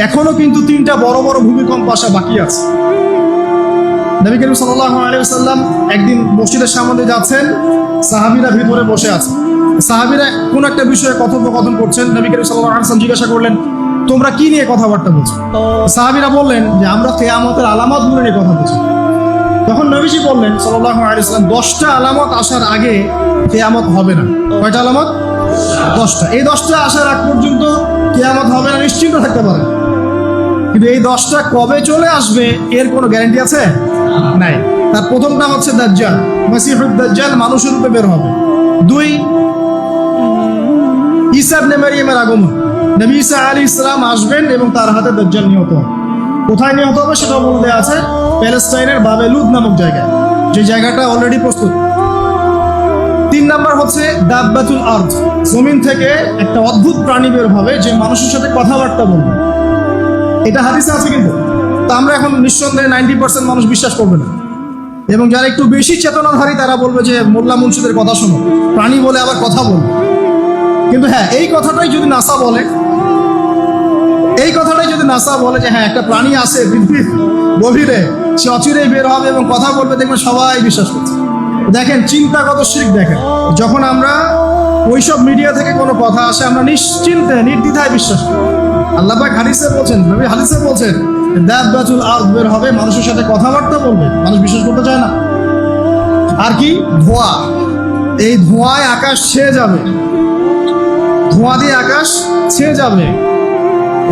এখনো কিন্তু 3টা বড় বড় ভূমিকম্প আসা বাকি আছে। নবী করিম সাল্লাল্লাহু আলাইহি ওয়াসাল্লাম একদিন মসজিদের সামনে যাচ্ছেন, সাহাবীরা ভিতরে বসে আছে। সাহাবীরা কোন একটা বিষয়ে কথোপকথন করছেন। নবী করিম সাল্লাল্লাহু আলাইহি ওয়াসাল্লাম জিজ্ঞাসা করলেন, তোমরা কি নিয়ে কথাবার্তা বলছো? সাহাবীরা বললেন যে আমরা কিয়ামতের আলামতগুলো নিয়ে কথা বলছি। তখন নবীজি বললেন সাল্লাল্লাহু আলাইহি ওয়াসাল্লাম, 10টা আলামত আসার আগে কিয়ামত হবে না। কয়টা আলামত? 10টা। এই 10টা আসার আগ পর্যন্ত কিয়ামত হবে না নিশ্চিন্ত থাকতে পারেন। কিন্তু এই 10টা কবে চলে আসবে এর কোনো গ্যারান্টি আছে? নাই। তার প্রথমটা হচ্ছে দাজ্জাল, মাসিহুদ দাজ্জাল মানুষের রূপে বের হবে। 2, ঈসা ইবনে মারইয়ামের আগমন। নবী ঈসা আলাইহিস সালাম আসবেন এবং তার হাতে দাজ্জাল নিহত হবে। কোথায় নিহত হবে সেটা বলে দেওয়া আছে, প্যালেস্টাইনের বাবেলুদ নামক জায়গায়, যে জায়গাটা অলরেডি প্রস্তুত। 3 নাম্বার হচ্ছে দাব্বাতুল আরদ, জমিন থেকে একটা অদ্ভুত প্রাণী বের হবে যে মানুষের সাথে কথাবার্তা বলবে। এটা হাদিসে আছে কিন্তু, তা আমরা এখন নিঃসন্দেহে 90% মানুষ বিশ্বাস করবে না। এবং যারা একটু বেশি চেতনাধারী তারা বলবে যে মোল্লা মুন্সিদের কথা শোনো, প্রাণী বলে আবার কথা বলবে। কিন্তু হ্যাঁ, এই কথাটাই যদি নাসা বলে, যে হ্যাঁ একটা প্রাণী আছে পৃথিবীর গভীরে, সে অচিরেই বের হবে এবং কথা বলবে, দেখবেন সবাই বিশ্বাস করছে। দেখেন চিন্তাগত শিরক। দেখেন যখন আমরা ওইসব মিডিয়া থেকে কোনো কথা আসে আমরা নিশ্চিন্তে নির্দ্বিধায় বিশ্বাস করি। আল্লাহ পাক হাদিসে বলছেন, নবী হাদিসে বলছেন দাব্বাতুল আরদ বের হবে, মানুষের সাথে কথাবার্তা বলবে, মানুষ বিশ্বাস করতে চায় না। আর কি? ধোঁয়া। এই ধোঁয়ায় আকাশ ছেয়ে যাবে, ধোঁয়া দিয়ে আকাশ ছেয়ে যাবে।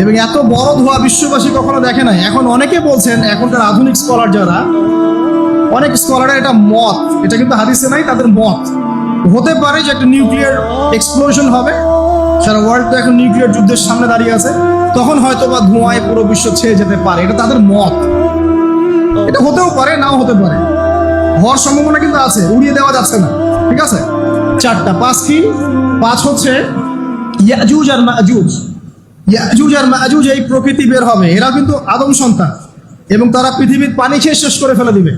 এবং এত বড় ধোঁয়া বিশ্ববাসী কখনো দেখে নাই। এখন অনেকে বলছেন, এখনকার আধুনিক স্কলার যারা, অনেক স্কলারের এটা মত, এটা কিন্তু হাদিসে নাই, তাদের মত হতে পারে যে একটা নিউক্লিয়ার এক্সপ্লোশন হবে। সারা ওয়ার্ল্ড তো এখন নিউক্লিয়ার যুদ্ধের সামনে দাঁড়িয়ে আছে, তখন হয়তো বা ধোঁয়ায় পুরো বিশ্ব ছেয়ে যেতে পারে। এটা তাদের মত। এটা হতেও পারে, নাও হতে পারে, হওয়ার সম্ভাবনা কিন্তু আছে, উড়িয়ে দেওয়া যাচ্ছে না। ঠিক আছে? 4টা। 5 কি? 5 হচ্ছে ইয়াজুজ আর মাজুজ। ইয়াজুজ আর মাজুজ এই প্রকৃতি বের হবে, এরা কিন্তু আদম সন্তান এবং তারা পৃথিবীর পানি খেয়ে শেষ করে ফেলে দিবে।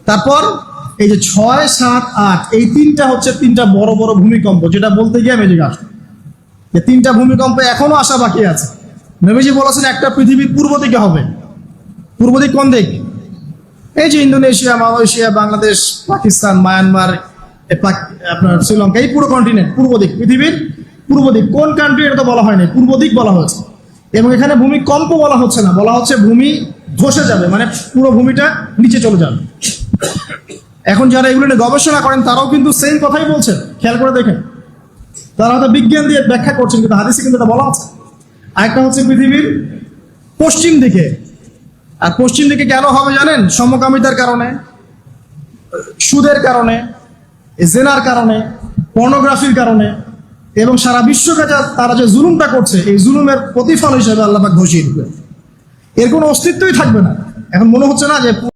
তারপর এই যে 6, 7, 8 এই 3টা হচ্ছে 3টা বড় বড় ভূমিকম্প, যেটা বলতে গিয়ে আমি জিজ্ঞাসা আসলাম যে 3টা ভূমিকম্প এখনো আসা বাকি আছে। নবীজি বলেছেন একটা পৃথিবীর পূর্ব দিকে হবে। পূর্ব দিক কোন দিক? এই যে Indonesia, Malaysia, Bangladesh, Pakistan, Myanmar, আপনার শ্রীলঙ্কা, এই পুরো কন্টিনেন্ট পূর্ব দিক, পৃথিবীর পূর্ব দিক। কোন কান্ট্রি এটা তো বলা হয়নি, পূর্ব দিক বলা হয়েছে। এবং এখানে ভূমিকম্প বলা হচ্ছে না, বলা হচ্ছে ভূমি ধসে যাবে, মানে পুরো ভূমিটা নিচে চলে যাবে। এখন যারা এগুলো নিয়ে গবেষণা করেন তারাও কিন্তু সেম কথাই বলছেন, খেয়াল করে দেখেন। তারা হয়তো বিজ্ঞান দিয়ে ব্যাখ্যা করছেন, কিন্তু হাদিসে কিন্তু এটা বলা আছে। আরেকটা হচ্ছে পৃথিবীর পশ্চিম দিকে। আর পশ্চিম দিকে কেন হবে জানেন? সমকামিতার কারণে, সুদের কারণে, জেনার কারণে, পর্নোগ্রাফির কারণে, এবং সারা বিশ্বকে তারা যে জুলুমটা করছে, এই জুলুমের প্রতিফল হিসেবে আল্লাহ পাক ঘোষিয়ে দিবে। এর কোনো অস্তিত্বই থাকবে না। এখন মনে হচ্ছে না যে